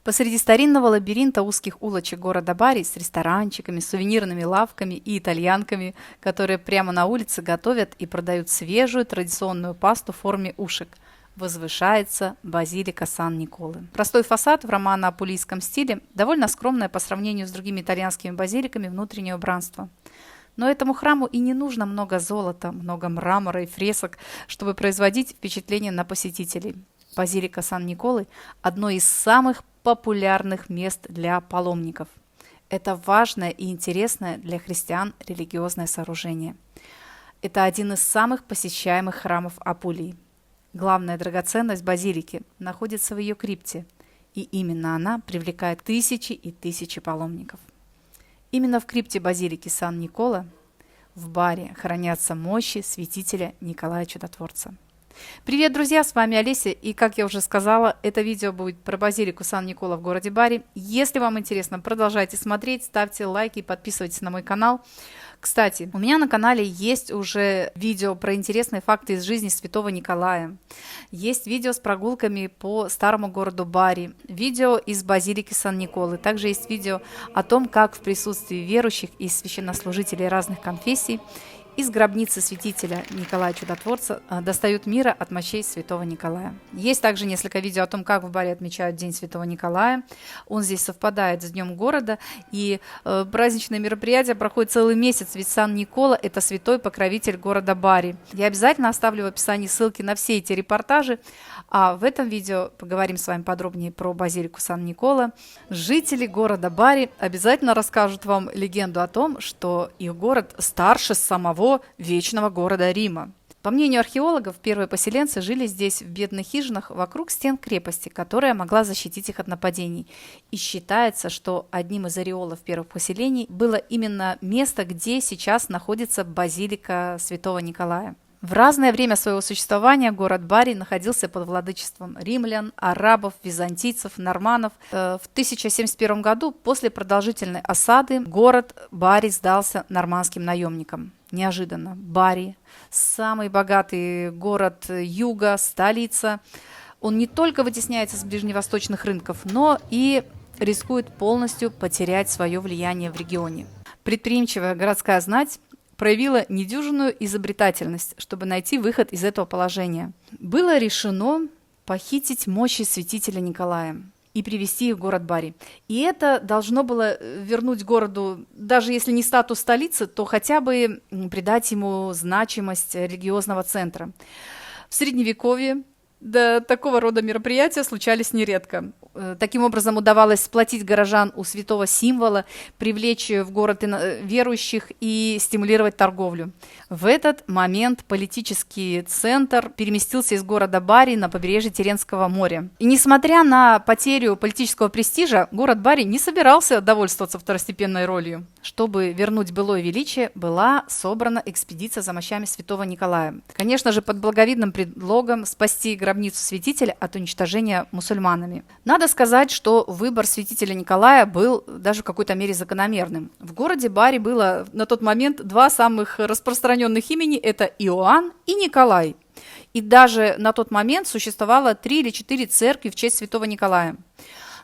Посреди старинного лабиринта узких улочек города Бари с ресторанчиками, сувенирными лавками и итальянками, которые прямо на улице готовят и продают свежую традиционную пасту в форме ушек, возвышается базилика Сан-Николы. Простой фасад в романо-апулийском стиле, довольно скромное по сравнению с другими итальянскими базиликами внутреннее убранство. Но этому храму и не нужно много золота, много мрамора и фресок, чтобы производить впечатление на посетителей. Базилика Сан-Николы – одно из самых популярных мест для паломников. Это важное и интересное для христиан религиозное сооружение. Это один из самых посещаемых храмов Апулии. Главная драгоценность базилики находится в ее крипте, и именно она привлекает тысячи и тысячи паломников. Именно в крипте базилики Сан-Никола в Бари хранятся мощи святителя Николая Чудотворца. Привет, друзья, с вами Олеся, и, как я уже сказала, это видео будет про базилику Сан-Никола в городе Бари. Если вам интересно, продолжайте смотреть, ставьте лайки и подписывайтесь на мой канал. Кстати, у меня на канале есть уже видео про интересные факты из жизни святого Николая. Есть видео с прогулками по старому городу Бари, видео из базилики Сан-Николы. Также есть видео о том, как в присутствии верующих и священнослужителей разных конфессий из гробницы святителя Николая Чудотворца достают мира от мощей святого Николая. Есть также несколько видео о том, как в Бари отмечают День святого Николая. Он здесь совпадает с Днем города, и праздничные мероприятия проходят целый месяц, ведь Сан-Никола – это святой покровитель города Бари. Я обязательно оставлю в описании ссылки на все эти репортажи, а в этом видео поговорим с вами подробнее про базилику Сан-Никола. Жители города Бари обязательно расскажут вам легенду о том, что их город старше самого вечного города Рима. По мнению археологов, первые поселенцы жили здесь в бедных хижинах вокруг стен крепости, которая могла защитить их от нападений. И считается, что одним из ореолов первых поселений было именно место, где сейчас находится базилика святого Николая. В разное время своего существования город Бари находился под владычеством римлян, арабов, византийцев, норманнов. В 1071 году после продолжительной осады город Бари сдался нормандским наемникам. Неожиданно Бари, самый богатый город юга, столица, он не только вытесняется с ближневосточных рынков, но и рискует полностью потерять свое влияние в регионе. Предприимчивая городская знать проявила недюжинную изобретательность, чтобы найти выход из этого положения. Было решено похитить мощи святителя Николая и привести их в город Бари. И это должно было вернуть городу, даже если не статус столицы, то хотя бы придать ему значимость религиозного центра. В Средневековье такого рода мероприятия случались нередко. Таким образом удавалось сплотить горожан у святого символа, привлечь в город верующих и стимулировать торговлю. В этот момент политический центр переместился из города Бари на побережье Тиренского моря. И несмотря на потерю политического престижа, город Бари не собирался довольствоваться второстепенной ролью. Чтобы вернуть былое величие, была собрана экспедиция за мощами святого Николая. Конечно же, под благовидным предлогом спасти гробницу святителя от уничтожения мусульманами. Надо сказать, что выбор святителя Николая был даже в какой-то мере закономерным. В городе Бари было на тот момент два самых распространенных имени – это Иоанн и Николай. И даже на тот момент существовало 3 или 4 церкви в честь святого Николая.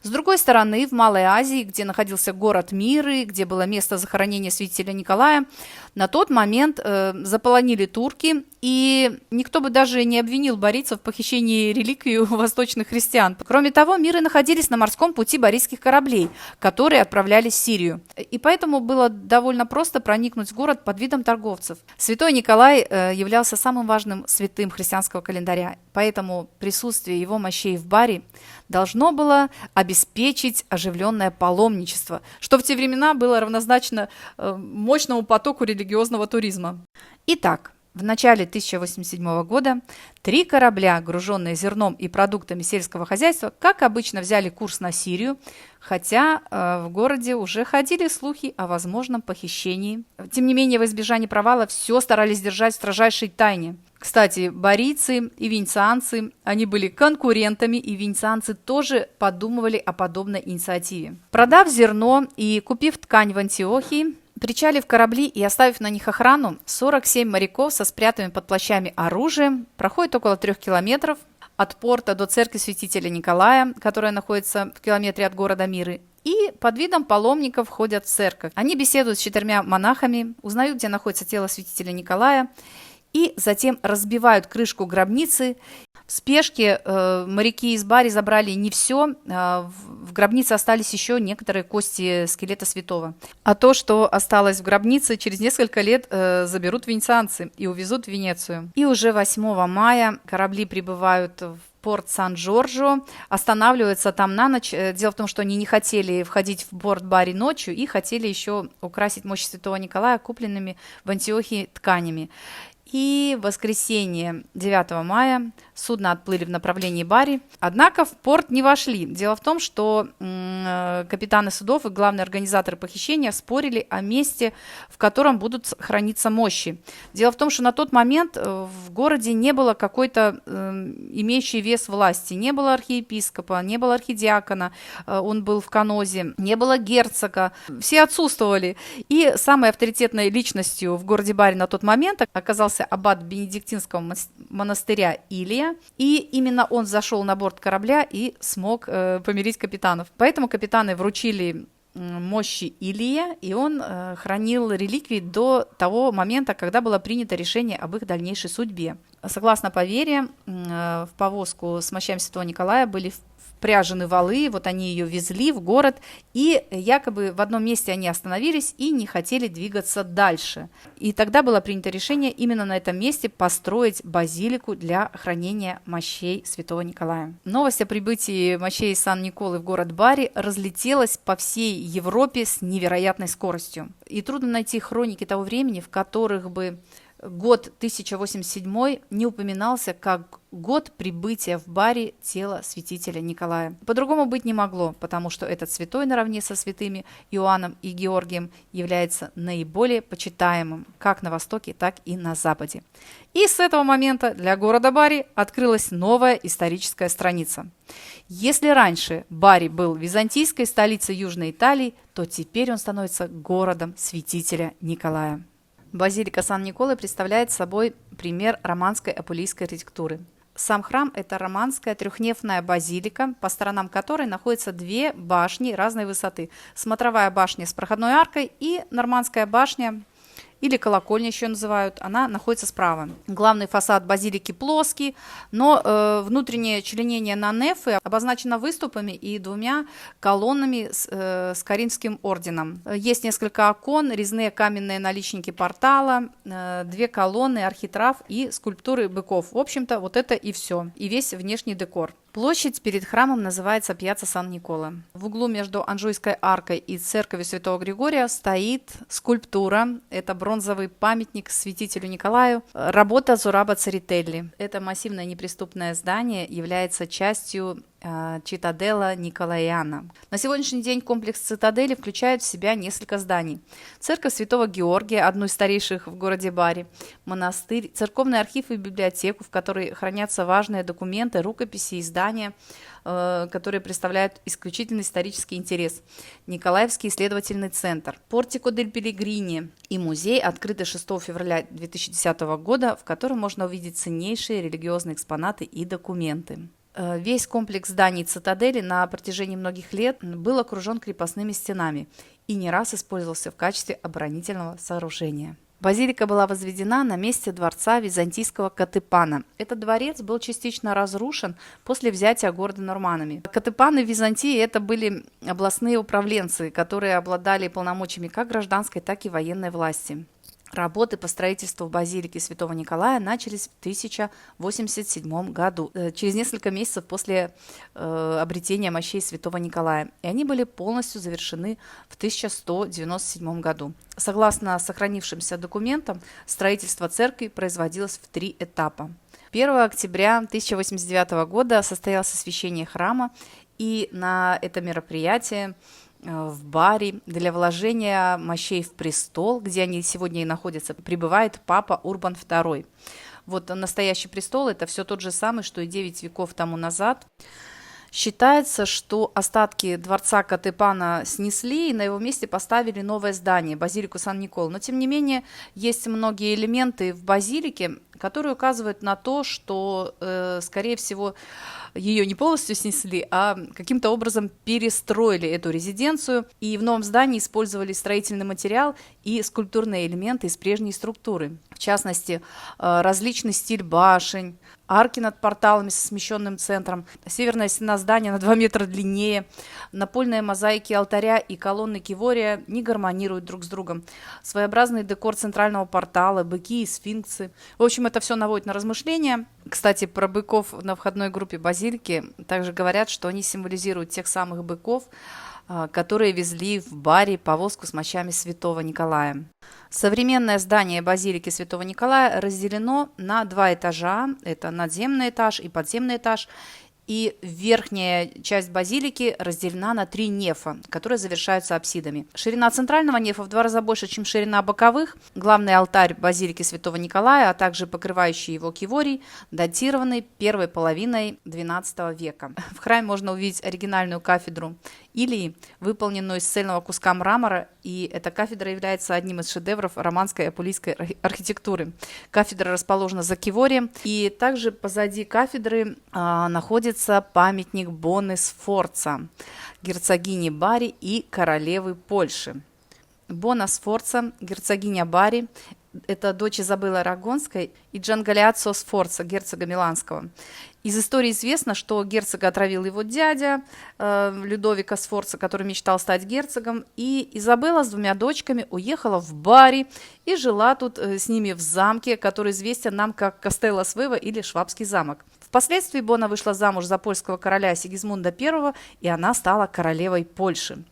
С другой стороны, в Малой Азии, где находился город Миры, где было место захоронения святителя Николая, на тот момент заполонили турки, и никто бы даже не обвинил барийцев в похищении реликвий у восточных христиан. Кроме того, Миры находились на морском пути барийских кораблей, которые отправлялись в Сирию. И поэтому было довольно просто проникнуть в город под видом торговцев. Святой Николай являлся самым важным святым христианского календаря, поэтому присутствие его мощей в Бари должно было обеспечить оживленное паломничество, что в те времена было равнозначно мощному потоку религиозного туризма. Итак, в начале 1087 года 3 корабля, груженные зерном и продуктами сельского хозяйства, как обычно, взяли курс на Сирию, хотя в городе уже ходили слухи о возможном похищении. Тем не менее, во избежание провала все старались держать в строжайшей тайне. Кстати, барийцы и венецианцы, они были конкурентами, и венецианцы тоже подумывали о подобной инициативе. Продав зерно и купив ткань в Антиохии, причалив корабли и оставив на них охрану, 47 моряков со спрятанными под плащами оружием проходят около 3 километров, от порта до церкви святителя Николая, которая находится в километре от города Миры, и под видом паломников входят в церковь. Они беседуют с 4 монахами, узнают, где находится тело святителя Николая, и затем разбивают крышку гробницы. В спешке моряки из Бари забрали не все, в гробнице остались еще некоторые кости скелета святого. А то, что осталось в гробнице, через несколько лет заберут венецианцы и увезут в Венецию. И уже 8 мая корабли прибывают в порт Сан-Джорджо, останавливаются там на ночь. Дело в том, что они не хотели входить в порт Бари ночью и хотели еще украсить мощи святого Николая купленными в Антиохии тканями. И в воскресенье 9 мая судно отплыли в направлении Бари, однако в порт не вошли. Дело в том, что капитаны судов и главные организаторы похищения спорили о месте, в котором будут храниться мощи. Дело в том, что на тот момент в городе не было какой-то имеющей вес власти, не было архиепископа, не было архидиакона, он был в Канозе, не было герцога, все отсутствовали. И самой авторитетной личностью в городе Бари на тот момент оказался аббат Бенедиктинского монастыря Илия, и именно он зашел на борт корабля и смог помирить капитанов. Поэтому капитаны вручили мощи Илия, и он хранил реликвии до того момента, когда было принято решение об их дальнейшей судьбе. Согласно поверьям, в повозку с мощами святого Николая были впряжены валы, вот они ее везли в город, и якобы в одном месте они остановились и не хотели двигаться дальше. И тогда было принято решение именно на этом месте построить базилику для хранения мощей святого Николая. Новость о прибытии мощей Сан-Николы в город Бари разлетелась по всей Европе с невероятной скоростью. И трудно найти хроники того времени, в которых бы год 1087 не упоминался как год прибытия в Бари тела святителя Николая. По-другому быть не могло, потому что этот святой наравне со святыми Иоанном и Георгием является наиболее почитаемым как на Востоке, так и на Западе. И с этого момента для города Бари открылась новая историческая страница. Если раньше Бари был византийской столицей Южной Италии, то теперь он становится городом святителя Николая. Базилика Сан-Николы представляет собой пример романской апулийской архитектуры. Сам храм – это романская трехнефная базилика, по сторонам которой находятся 2 башни разной высоты. Смотровая башня с проходной аркой и нормандская башня, или колокольня еще называют, она находится справа. Главный фасад базилики плоский, но внутреннее членение на нефы обозначено выступами и 2 колоннами с Коринфским орденом. Есть несколько окон, резные каменные наличники портала, 2 колонны, архитрав и скульптуры быков. В общем-то, вот это и все, и весь внешний декор. Площадь перед храмом называется Пьяцца Сан-Никола. В углу между Анжуйской аркой и церковью Святого Григория стоит скульптура. Это бронзовый памятник святителю Николаю. Работа Зураба Церетелли. Это массивное неприступное здание является частью Цитаделла Николаяна. На сегодняшний день комплекс цитадели включает в себя несколько зданий. Церковь Святого Георгия, одну из старейших в городе Бари, монастырь, церковный архив и библиотеку, в которой хранятся важные документы, рукописи, издания, которые представляют исключительный исторический интерес. Николаевский исследовательный центр, Портико дель Пелегрини и музей, открытый 6 февраля 2010 года, в котором можно увидеть ценнейшие религиозные экспонаты и документы. Весь комплекс зданий цитадели на протяжении многих лет был окружен крепостными стенами и не раз использовался в качестве оборонительного сооружения. Базилика была возведена на месте дворца византийского Катепана. Этот дворец был частично разрушен после взятия города норманнами. Катепаны в Византии это были областные управленцы, которые обладали полномочиями как гражданской, так и военной власти. Работы по строительству базилики Святого Николая начались в 1087 году, через несколько месяцев после обретения мощей Святого Николая, и они были полностью завершены в 1197 году. Согласно сохранившимся документам, строительство церкви производилось в 3 этапа. 1 октября 1089 года состоялось освящение храма, и на это мероприятие в Бари для вложения мощей в престол, где они сегодня и находятся, прибывает папа Урбан II. Вот настоящий престол – это все тот же самый, что и 9 веков тому назад. Считается, что остатки дворца Катепана снесли и на его месте поставили новое здание – базилику Сан-Никола. Но, тем не менее, есть многие элементы в базилике, которые указывают на то, что, скорее всего, ее не полностью снесли, а каким-то образом перестроили эту резиденцию, и в новом здании использовали строительный материал и скульптурные элементы из прежней структуры. В частности, различный стиль башен, арки над порталами со смещенным центром, северная стена здания на 2 метра длиннее, напольные мозаики алтаря и колонны кивория не гармонируют друг с другом. Своеобразный декор центрального портала, быки и сфинксы. В общем, это все наводит на размышления. Кстати, про быков на входной группе базилики также говорят, что они символизируют тех самых быков, которые везли в баре повозку с мощами святого Николая. Современное здание базилики святого Николая разделено на 2 этажа. Это надземный этаж и подземный этаж. И верхняя часть базилики разделена на 3 нефа, которые завершаются апсидами. Ширина центрального нефа в 2 раза больше, чем ширина боковых. Главный алтарь базилики святого Николая, а также покрывающий его киворий, датированы первой половиной XII века. В храме можно увидеть оригинальную кафедру Илии, выполненную из цельного куска мрамора, и эта кафедра является одним из шедевров романской апулийской архитектуры. Кафедра расположена за киворием, и также позади кафедры находится памятник Бонны Сфорца, герцогини Бари и королевы Польши. Бонна Сфорца, герцогиня Бари, это дочь Изабеллы Арагонской и Джангалиаццо Сфорца, герцога Миланского. Из истории известно, что герцога отравил его дядя Людовико Сфорца, который мечтал стать герцогом, и Изабелла с 2 дочками уехала в Бари и жила тут с ними в замке, который известен нам как Кастелло Свева или Швабский замок. Впоследствии Бонна вышла замуж за польского короля Сигизмунда I, и она стала королевой Польши.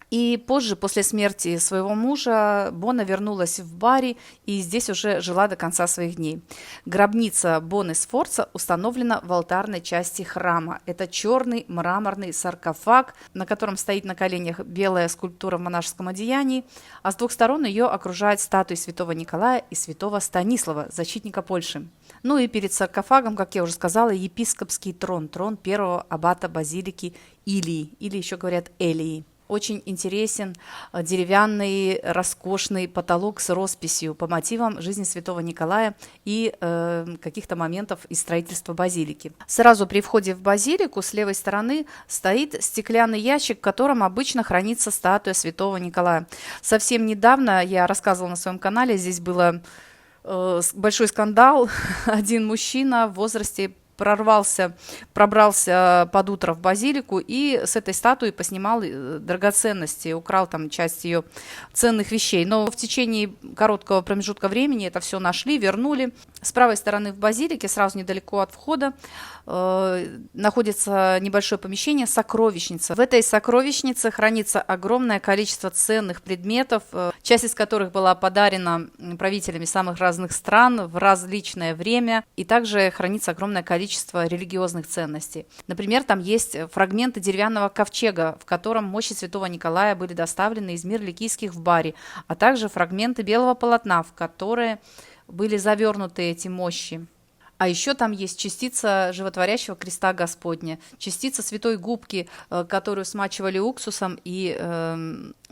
И позже, после смерти своего мужа, Бонна вернулась в Бари и здесь уже жила до конца своих дней. Гробница Бонны Сфорца установлена в алтарной части храма. Это черный мраморный саркофаг, на котором стоит на коленях белая скульптура в монашеском одеянии, а с 2 сторон ее окружают статуи святого Николая и святого Станислава, защитника Польши. Ну и перед саркофагом, как я уже сказала, епископский трон, трон первого аббата базилики Илии, или еще говорят Элии. Очень интересен деревянный роскошный потолок с росписью по мотивам жизни святого Николая и каких-то моментов из строительства базилики. Сразу при входе в базилику с левой стороны стоит стеклянный ящик, в котором обычно хранится статуя святого Николая. Совсем недавно я рассказывала на своем канале, здесь был большой скандал. Один мужчина в возрасте пробрался под утро в базилику и с этой статуи поснимал драгоценности, украл там часть ее ценных вещей. Но в течение короткого промежутка времени это все нашли, вернули. С правой стороны в базилике, сразу недалеко от входа, находится небольшое помещение «Сокровищница». В этой сокровищнице хранится огромное количество ценных предметов, часть из которых была подарена правителями самых разных стран в различное время, и также хранится огромное количество религиозных ценностей. Например, там есть фрагменты деревянного ковчега, в котором мощи святого Николая были доставлены из мир ликийских в Бари, а также фрагменты белого полотна, в которые были завернуты эти мощи. А еще там есть частица животворящего креста Господня, частица святой губки, которую смачивали уксусом и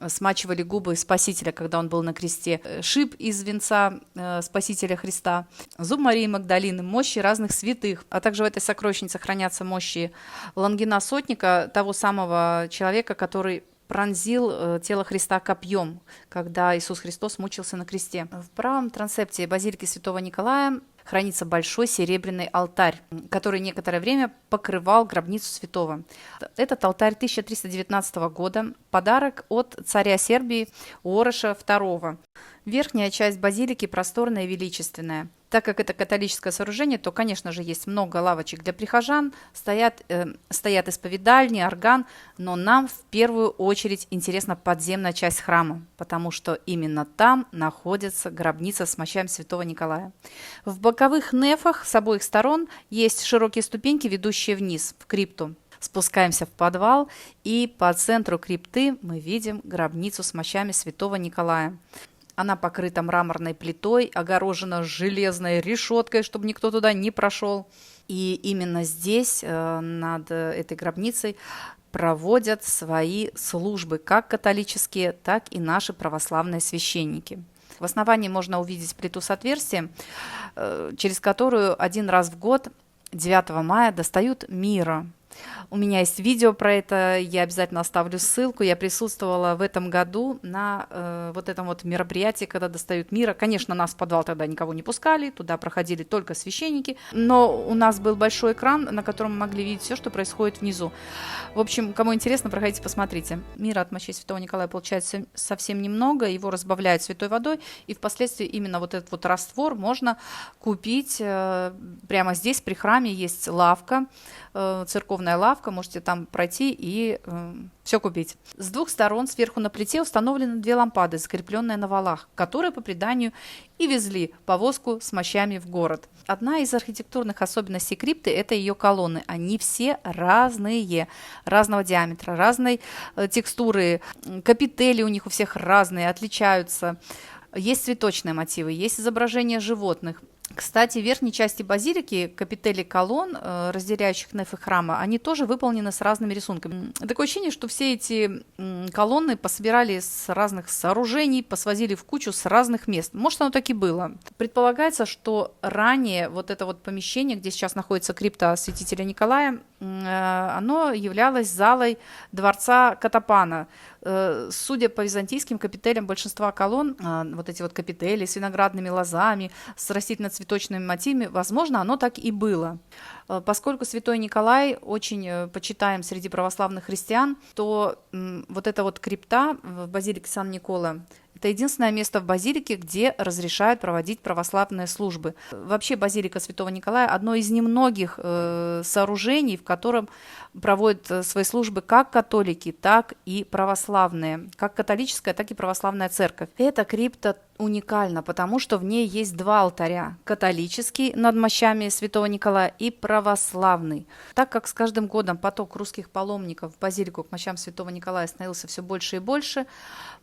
смачивали губы Спасителя, когда он был на кресте, шип из венца Спасителя Христа, зуб Марии Магдалины, мощи разных святых, а также в этой сокровищнице хранятся мощи Лонгина Сотника, того самого человека, который пронзил тело Христа копьем, когда Иисус Христос мучился на кресте. В правом трансепте базилики святого Николая хранится большой серебряный алтарь, который некоторое время покрывал гробницу святого. Этот алтарь 1319 года, подарок от царя Сербии Уороша II. Верхняя часть базилики просторная и величественная. Так как это католическое сооружение, то, конечно же, есть много лавочек для прихожан, стоят исповедальни, орган, но нам в первую очередь интересна подземная часть храма, потому что именно там находится гробница с мощами святого Николая. В боковых нефах с обоих сторон есть широкие ступеньки, ведущие вниз, в крипту. Спускаемся в подвал, и по центру крипты мы видим гробницу с мощами святого Николая. Она покрыта мраморной плитой, огорожена железной решеткой, чтобы никто туда не прошел. И именно здесь, над этой гробницей, проводят свои службы как католические, так и наши православные священники. В основании можно увидеть плиту с отверстием, через которую один раз в год, 9 мая, достают мира. У меня есть видео про это, я обязательно оставлю ссылку. Я присутствовала в этом году на вот этом вот мероприятии, когда достают мира. Конечно, нас в подвал тогда никого не пускали, туда проходили только священники, но у нас был большой экран, на котором мы могли видеть все, что происходит внизу. В общем, кому интересно, проходите, посмотрите. Мира от мощей святого Николая получается совсем немного, его разбавляют святой водой, и впоследствии именно вот этот вот раствор можно купить прямо здесь, при храме есть лавка, церковная лавка, можете там пройти и все купить. С двух сторон сверху на плите установлены 2 лампады, закрепленные на валах, которые по преданию и везли повозку с мощами в город. Одна из архитектурных особенностей крипты – это ее колонны. Они все разные, разного диаметра, разной текстуры. Капители у них у всех разные, отличаются. Есть цветочные мотивы, есть изображения животных. Кстати, в верхней части базилики капители колонн, разделяющих неф и храма, они тоже выполнены с разными рисунками. Такое ощущение, что все эти колонны пособирали с разных сооружений, посвозили в кучу с разных мест. Может, оно так и было. Предполагается, что ранее вот это вот помещение, где сейчас находится крипта святителя Николая, оно являлось залой дворца Катапана. Судя по византийским капителям, большинства колонн, вот эти вот капители с виноградными лозами, с растительно-цветочными мотивами, возможно, оно так и было. Поскольку святой Николай очень почитаем среди православных христиан, то вот эта вот крипта в базилике Сан-Никола – это единственное место в базилике, где разрешают проводить православные службы. Вообще базилика Святого Николая – одно из немногих сооружений, в котором проводят свои службы как католики, так и православные, как католическая, так и православная церковь. Эта крипта уникальна, потому что в ней есть 2 алтаря – католический над мощами Святого Николая и православный. Так как с каждым годом поток русских паломников в базилику к мощам Святого Николая становился все больше и больше,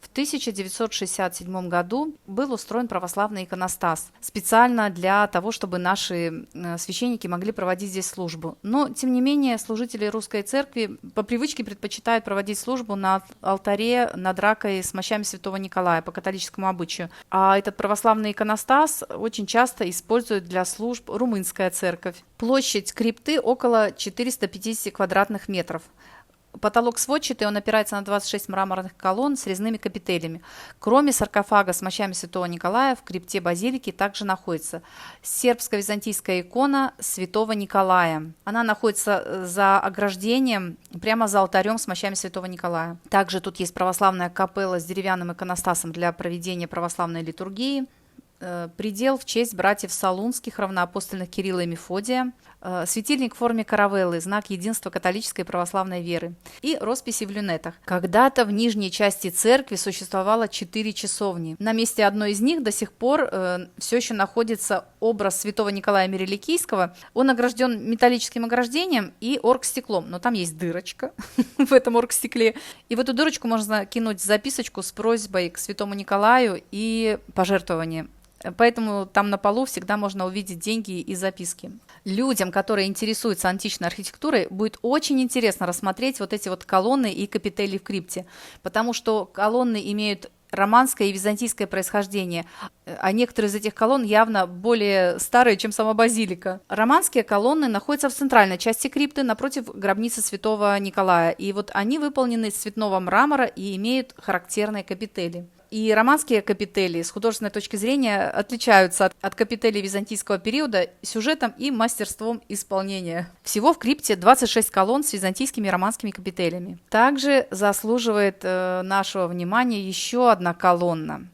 в 1967 году был устроен православный иконостас специально для того, чтобы наши священники могли проводить здесь службу. Но, тем не менее, служители русской церкви по привычке предпочитают проводить службу на алтаре над ракой с мощами Святого Николая по католическому обычаю. А этот православный иконостас очень часто используют для служб румынская церковь. Площадь крипты около 450 квадратных метров. Потолок сводчатый, он опирается на 26 мраморных колонн с резными капителями. Кроме саркофага с мощами Святого Николая, в крипте базилики также находится сербско-византийская икона Святого Николая. Она находится за ограждением, прямо за алтарем с мощами Святого Николая. Также тут есть православная капелла с деревянным иконостасом для проведения православной литургии. Предел в честь братьев Солунских, равноапостольных Кирилла и Мефодия, светильник в форме каравеллы, знак единства католической и православной веры, и росписи в люнетах. Когда-то в нижней части церкви существовало 4 часовни. На месте одной из них до сих пор все еще находится образ святого Николая Мириликийского. Он огражден металлическим ограждением и оргстеклом, но там есть дырочка в этом оргстекле. И в эту дырочку можно кинуть записочку с просьбой к святому Николаю и пожертвование. Поэтому там на полу всегда можно увидеть деньги и записки. Людям, которые интересуются античной архитектурой, будет очень интересно рассмотреть вот эти вот колонны и капители в крипте, потому что колонны имеют романское и византийское происхождение, а некоторые из этих колонн явно более старые, чем сама базилика. Романские колонны находятся в центральной части крипты напротив гробницы святого Николая, и вот они выполнены из цветного мрамора и имеют характерные капители. И романские капители с художественной точки зрения отличаются от капителей византийского периода сюжетом и мастерством исполнения. Всего в крипте 26 колонн с византийскими и романскими капителями. Также заслуживает нашего внимания еще одна колонна.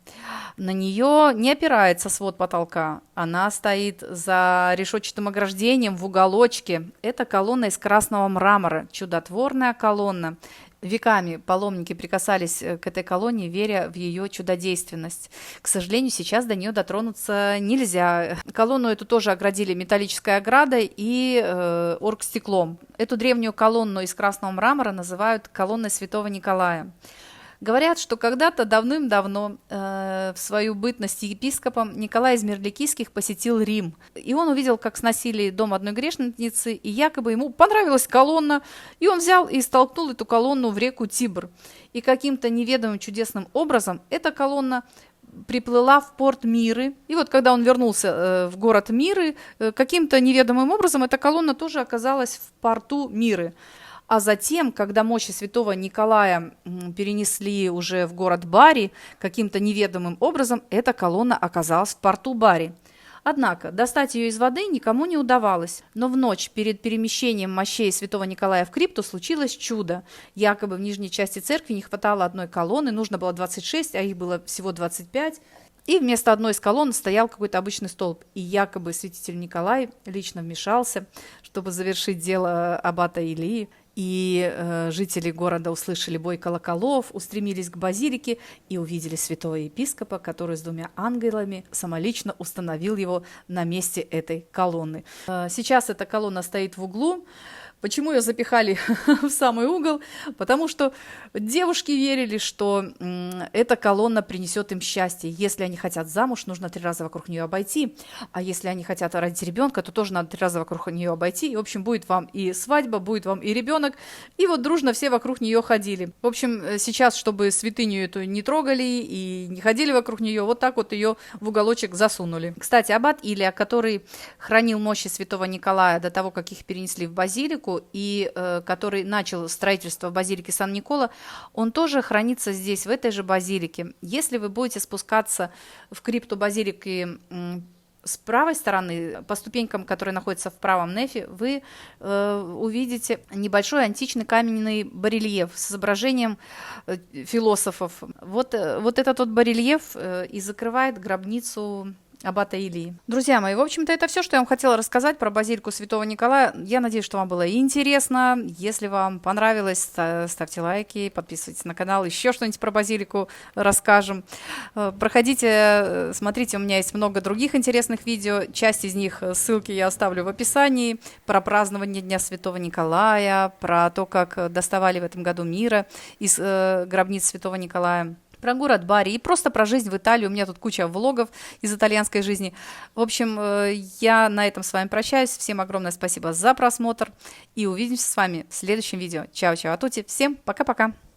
На нее не опирается свод потолка, она стоит за решетчатым ограждением в уголочке. Это колонна из красного мрамора, чудотворная колонна. Веками паломники прикасались к этой колонне, веря в ее чудодейственность. К сожалению, сейчас до нее дотронуться нельзя. Колонну эту тоже оградили металлической оградой и оргстеклом. Эту древнюю колонну из красного мрамора называют колонной Святого Николая. Говорят, что когда-то давным-давно в свою бытность епископом Николай из Мирликийских посетил Рим. И он увидел, как сносили дом одной грешницы, и якобы ему понравилась колонна, и он взял и столкнул эту колонну в реку Тибр. И каким-то неведомым чудесным образом эта колонна приплыла в порт Миры. И вот когда он вернулся в город Миры, каким-то неведомым образом эта колонна тоже оказалась в порту Миры. А затем, когда мощи святого Николая перенесли уже в город Бари, каким-то неведомым образом эта колонна оказалась в порту Бари. Однако достать ее из воды никому не удавалось, но в ночь перед перемещением мощей святого Николая в крипту случилось чудо. Якобы в нижней части церкви не хватало одной колонны, нужно было 26, а их было всего 25. И вместо одной из колонн стоял какой-то обычный столб. И якобы святитель Николай лично вмешался, чтобы завершить дело аббата Илии. И жители города услышали бой колоколов, устремились к базилике и увидели святого епископа, который с двумя ангелами самолично установил его на месте этой колонны. Сейчас эта колонна стоит в углу. Почему ее запихали в самый угол? Потому что девушки верили, что эта колонна принесет им счастье. Если они хотят замуж, нужно 3 раза вокруг нее обойти. А если они хотят родить ребенка, то тоже надо 3 раза вокруг нее обойти. И, в общем, будет вам и свадьба, будет вам и ребенок. И вот дружно все вокруг нее ходили. В общем, сейчас, чтобы святыню эту не трогали и не ходили вокруг нее, вот так вот ее в уголочек засунули. Кстати, аббат Илия, который хранил мощи святого Николая до того, как их перенесли в базилику, и который начал строительство базилики Сан-Никола, он тоже хранится здесь, в этой же базилике. Если вы будете спускаться в крипту базилики с правой стороны, по ступенькам, которые находятся в правом нефе, вы увидите небольшой античный каменный барельеф с изображением философов. Вот этот вот барельеф и закрывает гробницу аббата Илии. Друзья мои, в общем-то, это все, что я вам хотела рассказать про базилику Святого Николая. Я надеюсь, что вам было интересно. Если вам понравилось, ставьте лайки, подписывайтесь на канал, еще что-нибудь про базилику расскажем. Проходите, смотрите, у меня есть много других интересных видео. Часть из них, ссылки я оставлю в описании. Про празднование Дня Святого Николая, про то, как доставали в этом году мира из гробниц Святого Николая. Про город Бари и просто про жизнь в Италии. У меня тут куча влогов из итальянской жизни. В общем, я на этом с вами прощаюсь. Всем огромное спасибо за просмотр. И увидимся с вами в следующем видео. Чао-чао, а тути. Всем пока-пока.